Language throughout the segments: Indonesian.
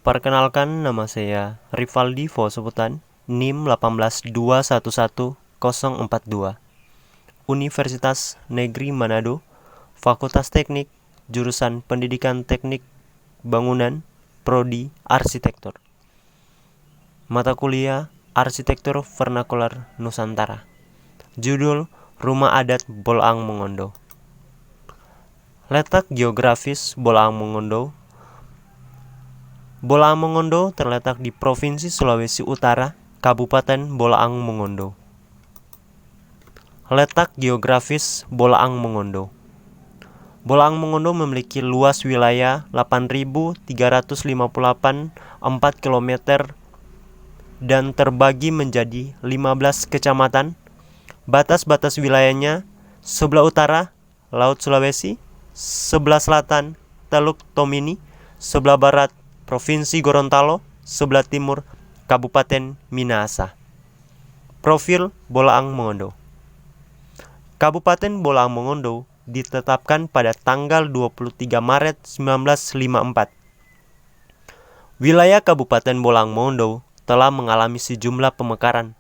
Perkenalkan, nama saya Rivaldi Foseputan, NIM 182111042, Universitas Negeri Manado, Fakultas Teknik, Jurusan Pendidikan Teknik Bangunan, Prodi Arsitektur. Mata kuliah Arsitektur Vernakular Nusantara. Judul Rumah Adat Bolaang Mongondo. Letak geografis Bolaang Mongondo. Bolaang Mongondo terletak di Provinsi Sulawesi Utara, Kabupaten Bolaang Mongondo. Letak geografis Bolaang Mongondo. Bolaang Mongondo memiliki luas wilayah 8.358 km dan terbagi menjadi 15 kecamatan. Batas-batas wilayahnya: sebelah utara Laut Sulawesi, sebelah selatan Teluk Tomini, sebelah barat Provinsi Gorontalo, sebelah timur Kabupaten Minahasa. Profil Bolaang Mongondo. Kabupaten Bolaang Mongondo ditetapkan pada tanggal 23 Maret 1954. Wilayah Kabupaten Bolaang Mongondo telah mengalami sejumlah pemekaran.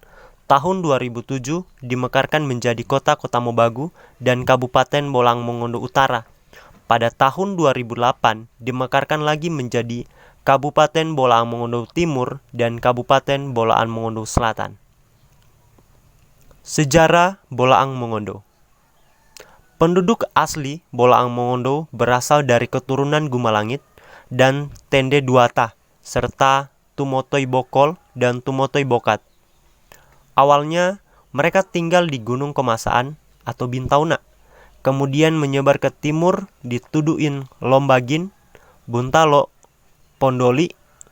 Tahun 2007 dimekarkan menjadi Kota Mobagu dan Kabupaten Bolaang Mongondo Utara. Pada tahun 2008 dimekarkan lagi menjadi Kabupaten Bolaang Mongondo Timur dan Kabupaten Bolaang Mongondo Selatan. Sejarah Bolaang Mongondo. Penduduk asli Bolaang Mongondo berasal dari keturunan Gumalangit dan Tende Duata, serta Tumotoi Bokol dan Tumotoi Bokat. Awalnya mereka tinggal di Gunung Kemasaan atau Bintauna, kemudian menyebar ke timur di Tuduin Lombagin, Buntalo, Pondoli,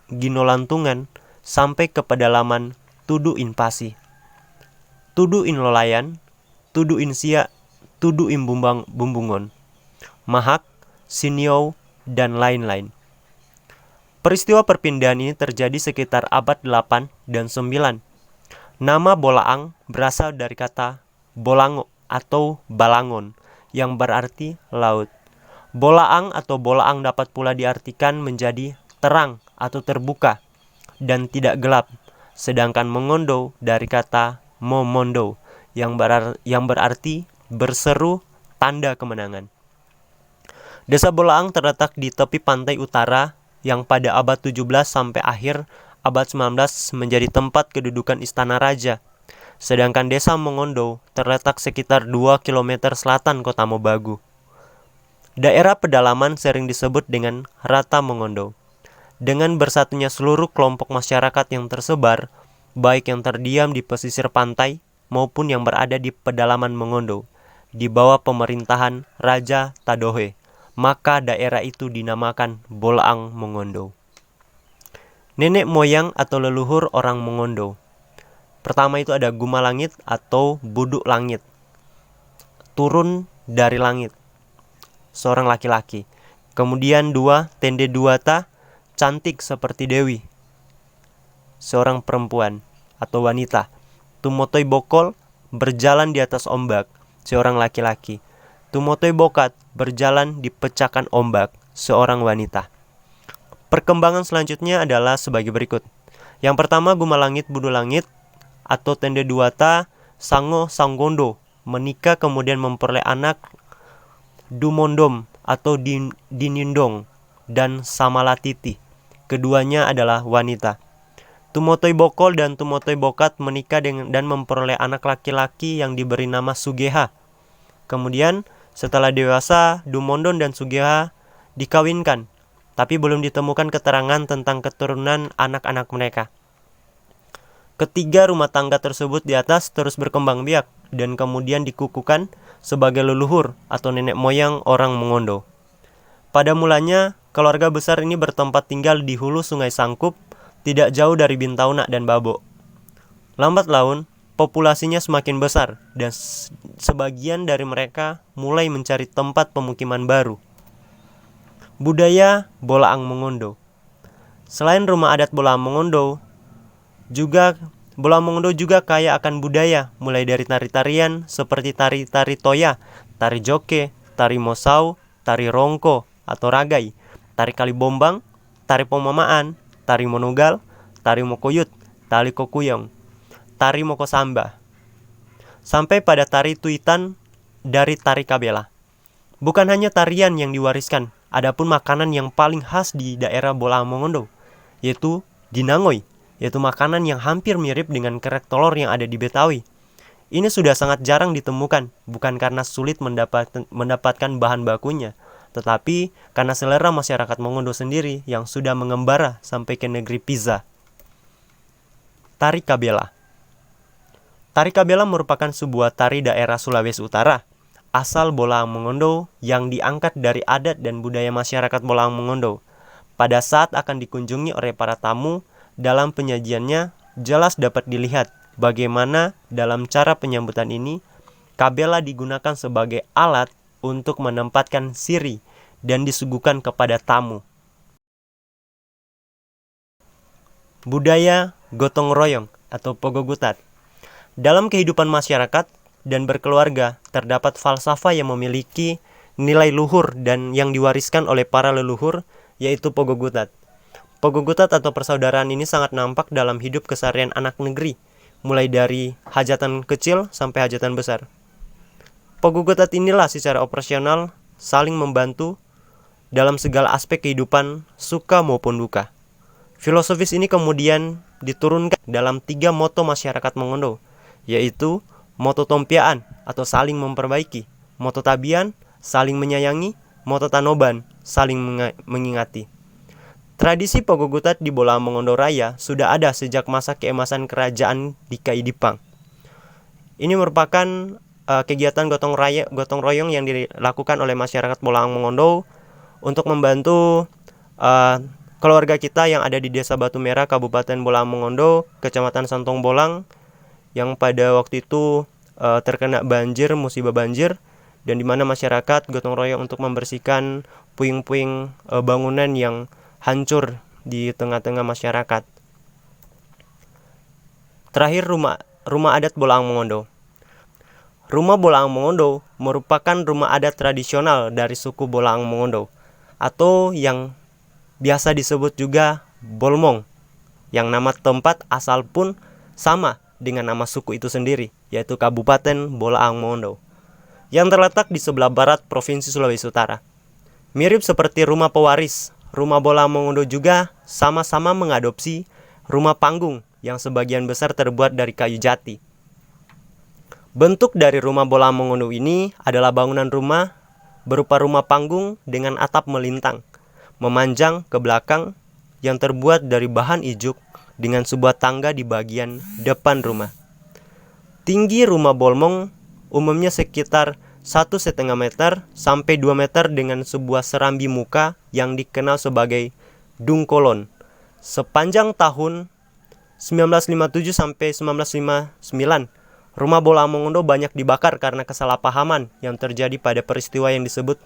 Ginolantungan, sampai ke pedalaman Tuduin Pasi, Tuduin Lolayan, Tuduin Sia, Tuduin Bumbungon, Mahak, Siniou, dan lain-lain. Peristiwa perpindahan ini terjadi sekitar abad 8 dan 9. Nama Bolaang berasal dari kata Bolango atau Balangon yang berarti laut. Bolaang atau Bolaang dapat pula diartikan menjadi terang atau terbuka dan tidak gelap. Sedangkan Mongondo dari kata Momondo yang berarti berseru, tanda kemenangan. Desa Bolaang terletak di tepi pantai utara yang pada abad 17 sampai akhir abad 19 menjadi tempat kedudukan istana raja. Sedangkan desa Mongondo terletak sekitar 2 km selatan Kota Mobagu. Daerah pedalaman sering disebut dengan Rata Mongondo. Dengan bersatunya seluruh kelompok masyarakat yang tersebar, baik yang terdiam di pesisir pantai maupun yang berada di pedalaman Mongondo, di bawah pemerintahan Raja Tadohe, maka daerah itu dinamakan Bolaang Mongondo. Nenek moyang atau leluhur orang Mongondo. Pertama itu ada Gumalangit atau Buduk Langit, turun dari langit, seorang laki-laki. Kemudian 2, Tende Duata, cantik seperti dewi, seorang perempuan atau wanita. Tumotoi Bokol, berjalan di atas ombak, seorang laki-laki. Tumotoi Bokat, berjalan di pecakan ombak, seorang wanita. Perkembangan selanjutnya adalah sebagai berikut. Yang pertama, Gumalangit Budulangit atau Tende Duata Sango Sanggondo menikah kemudian memperoleh anak Dumondom atau Dinindong dan Samalatiti. Keduanya adalah wanita. Tumotoi Bokol dan Tumotoi Bokat menikah dan memperoleh anak laki-laki yang diberi nama Sugeha. Kemudian setelah dewasa, Dumondon dan Sugeha dikawinkan, tapi belum ditemukan keterangan tentang keturunan anak-anak mereka. Ketiga rumah tangga tersebut di atas terus berkembang biak dan kemudian dikukuhkan sebagai leluhur atau nenek moyang orang Mongondo. Pada mulanya, keluarga besar ini bertempat tinggal di hulu Sungai Sangkup, tidak jauh dari Bintauna dan Babo. Lambat laun, populasinya semakin besar dan sebagian dari mereka mulai mencari tempat pemukiman baru. Budaya Bolaang Mongondo. Selain rumah adat Bolaang Mongondo juga kaya akan budaya, mulai dari tari-tarian seperti tari-tari Toya, tari Joke, tari Mosau, tari Rongko atau Ragai, tari Kalibombang, tari Pomamaan, tari monogal, tari mokoyut, tari kokuyong, tari mokosamba, sampai pada tari tuitan dari tari kabela. Bukan hanya tarian yang diwariskan, adapun makanan yang paling khas di daerah Bolaang Mongondo, yaitu dinangoy, yaitu makanan yang hampir mirip dengan kerek telur yang ada di Betawi. Ini sudah sangat jarang ditemukan, bukan karena sulit mendapatkan bahan bakunya, tetapi karena selera masyarakat Mongondo sendiri yang sudah mengembara sampai ke negeri Pisa. Tari kabela. Tari kabela merupakan sebuah tari daerah Sulawesi Utara, asal Bolaang Mongondo yang diangkat dari adat dan budaya masyarakat Bolaang Mongondo. Pada saat akan dikunjungi oleh para tamu, dalam penyajiannya jelas dapat dilihat bagaimana dalam cara penyambutan ini kabela digunakan sebagai alat untuk menempatkan siri dan disuguhkan kepada tamu. Budaya gotong royong atau pogogutat. Dalam kehidupan masyarakat dan berkeluarga terdapat falsafah yang memiliki nilai luhur dan yang diwariskan oleh para leluhur, yaitu pogogutat. Pogogutat atau persaudaraan ini sangat nampak dalam hidup keseharian anak negeri, mulai dari hajatan kecil sampai hajatan besar. Pogogutat inilah secara operasional saling membantu dalam segala aspek kehidupan, suka maupun duka. Filosofis ini kemudian diturunkan dalam 3 moto masyarakat Mongondo, yaitu moto tompiaan atau saling memperbaiki, moto tabian, saling menyayangi, moto tanoban, saling mengingati. Tradisi pogogutat di Bolaang Mongondo Raya sudah ada sejak masa keemasan kerajaan Dikai Dipang. Ini merupakan kegiatan gotong royong yang dilakukan oleh masyarakat Bolaang Mongondo untuk membantu keluarga kita yang ada di Desa Batu Merah, Kabupaten Bolaang Mongondo, Kecamatan Santong Bolang, yang pada waktu itu terkena banjir, musibah banjir, dan di mana masyarakat gotong royong untuk membersihkan puing-puing bangunan yang hancur di tengah-tengah masyarakat. Terakhir, rumah adat Bolaang Mongondo. Rumah Bolaang Mongondo merupakan rumah adat tradisional dari suku Bolaang Mongondo, atau yang biasa disebut juga Bolmong, yang nama tempat asal pun sama dengan nama suku itu sendiri, yaitu Kabupaten Bolaang Mongondo, yang terletak di sebelah barat Provinsi Sulawesi Utara. Mirip seperti rumah pewaris, rumah Bolaang Mongondo juga sama-sama mengadopsi rumah panggung yang sebagian besar terbuat dari kayu jati. Bentuk dari rumah Bolaang Mongondo ini adalah bangunan rumah berupa rumah panggung dengan atap melintang, memanjang ke belakang yang terbuat dari bahan ijuk dengan sebuah tangga di bagian depan rumah. Tinggi rumah Bolmong umumnya sekitar 1,5 meter sampai 2 meter dengan sebuah serambi muka yang dikenal sebagai dungkolon. Sepanjang tahun 1957 sampai 1959, rumah Bolaang Mongondo banyak dibakar karena kesalahpahaman yang terjadi pada peristiwa yang disebut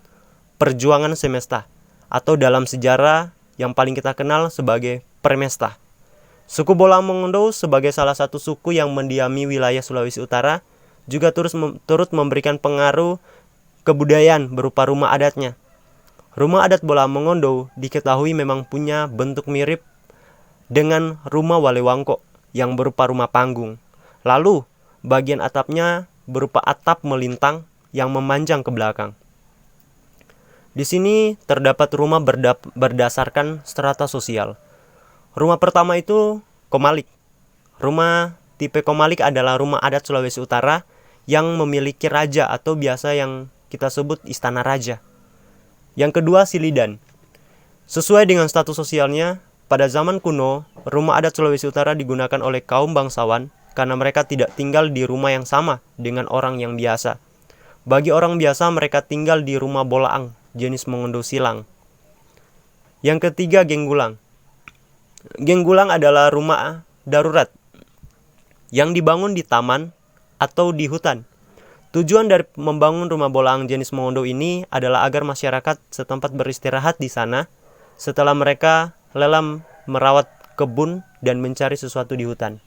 Perjuangan Semesta, atau dalam sejarah yang paling kita kenal sebagai Permesta. Suku Bolaang Mongondo sebagai salah satu suku yang mendiami wilayah Sulawesi Utara juga turut memberikan pengaruh kebudayaan berupa rumah adatnya. Rumah adat Bolaang Mongondo diketahui memang punya bentuk mirip dengan rumah Walewangko yang berupa rumah panggung. Lalu, bagian atapnya berupa atap melintang yang memanjang ke belakang. Di sini terdapat rumah berdasarkan strata sosial. Rumah pertama itu Komalik. Rumah tipe Komalik adalah rumah adat Sulawesi Utara yang memiliki raja atau biasa yang kita sebut istana raja. Yang kedua Silidan. Sesuai dengan status sosialnya, pada zaman kuno, rumah adat Sulawesi Utara digunakan oleh kaum bangsawan karena mereka tidak tinggal di rumah yang sama dengan orang yang biasa. Bagi orang biasa, mereka tinggal di rumah bolaang, jenis Mongondo silang. Yang ketiga Genggulang. Genggulang adalah rumah darurat yang dibangun di taman atau di hutan. Tujuan dari membangun rumah bolaang jenis Mongondo ini adalah agar masyarakat setempat beristirahat di sana setelah mereka lelah merawat kebun dan mencari sesuatu di hutan.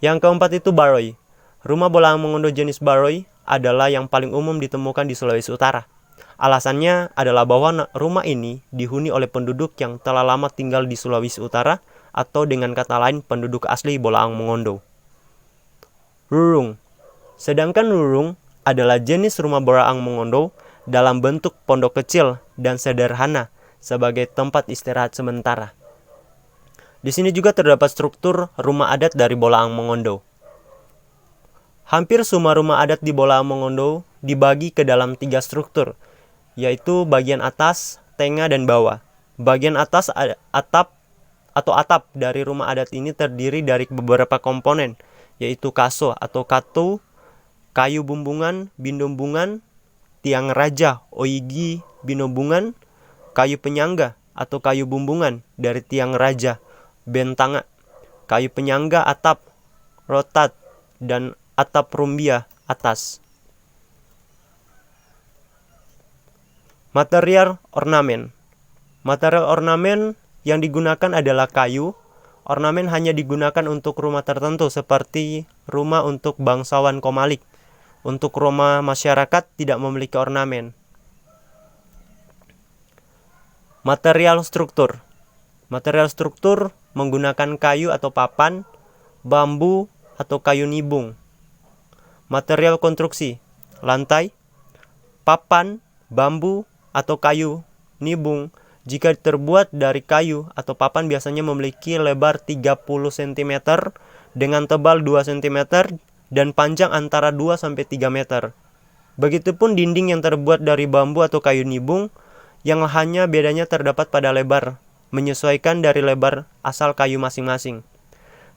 Yang keempat itu Baroy. Rumah bolaang Mongondo jenis Baroy adalah yang paling umum ditemukan di Sulawesi Utara. Alasannya adalah bahwa rumah ini dihuni oleh penduduk yang telah lama tinggal di Sulawesi Utara, atau dengan kata lain penduduk asli Bolaang Mongondo. Rurung. Sedangkan rurung adalah jenis rumah Bolaang Mongondo dalam bentuk pondok kecil dan sederhana sebagai tempat istirahat sementara. Di sini juga terdapat struktur rumah adat dari Bolaang Mongondo. Hampir semua rumah adat di Bolaang Mongondo dibagi ke dalam 3 struktur, yaitu bagian atas, tengah, dan bawah. Bagian atas atap dari rumah adat ini terdiri dari beberapa komponen, yaitu kaso atau katu, kayu bumbungan, binombungan, tiang raja, oigi, binombungan, kayu penyangga atau kayu bumbungan dari tiang raja, bentanga, kayu penyangga atap, rotat, dan atap rumbia atas. Material ornamen. Material ornamen yang digunakan adalah kayu. Ornamen hanya digunakan untuk rumah tertentu seperti rumah untuk bangsawan Komalik. Untuk rumah masyarakat tidak memiliki ornamen. Material struktur. Material struktur menggunakan kayu atau papan, bambu atau kayu nibung. Material konstruksi. Lantai, papan, bambu, atau kayu nibung. Jika terbuat dari kayu atau papan biasanya memiliki lebar 30 cm dengan tebal 2 cm dan panjang antara 2-3 meter. Begitupun dinding yang terbuat dari bambu atau kayu nibung, yang hanya bedanya terdapat pada lebar, menyesuaikan dari lebar asal kayu masing-masing.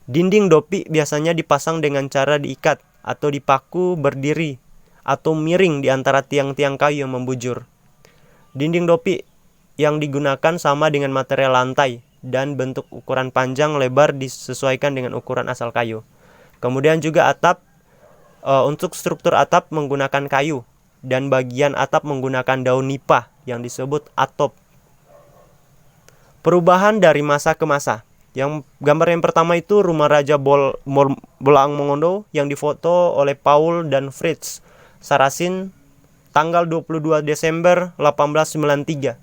Dinding dopi biasanya dipasang dengan cara diikat atau dipaku berdiri atau miring di antara tiang-tiang kayu yang membujur. Dinding dopi yang digunakan sama dengan material lantai dan bentuk ukuran panjang lebar disesuaikan dengan ukuran asal kayu. Kemudian juga atap, untuk struktur atap menggunakan kayu dan bagian atap menggunakan daun nipah yang disebut atop. Perubahan dari masa ke masa. Gambar yang pertama itu rumah Raja Bolaang Mongondo yang difoto oleh Paul dan Fritz Sarasin tanggal 22 Desember 1893.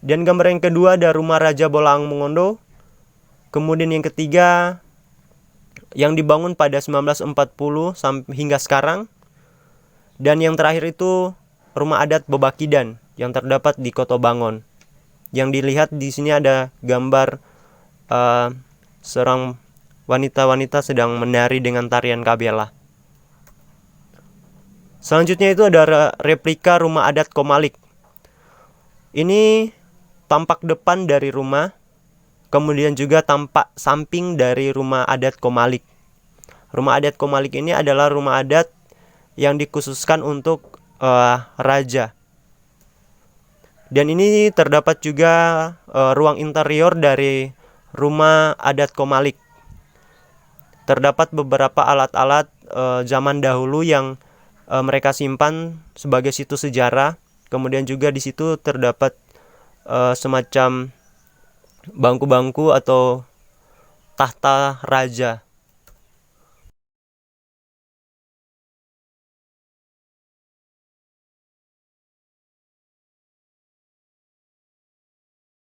Dan gambar yang kedua ada rumah Raja Bolaang Mongondo. Kemudian yang ketiga yang dibangun pada 1940 hingga sekarang. Dan yang terakhir itu rumah adat Bebakidan yang terdapat di Koto Bangon. Yang dilihat di sini ada gambar seorang wanita-wanita sedang menari dengan tarian kabela. Selanjutnya itu ada replika rumah adat Komalik. Ini tampak depan dari rumah, kemudian juga tampak samping dari rumah adat Komalik. Rumah adat Komalik ini adalah rumah adat yang dikhususkan untuk raja. Dan ini terdapat juga ruang interior dari rumah adat Komalik. Terdapat beberapa alat-alat zaman dahulu yang mereka simpan sebagai situs sejarah. Kemudian juga di situ terdapat semacam bangku-bangku atau tahta raja.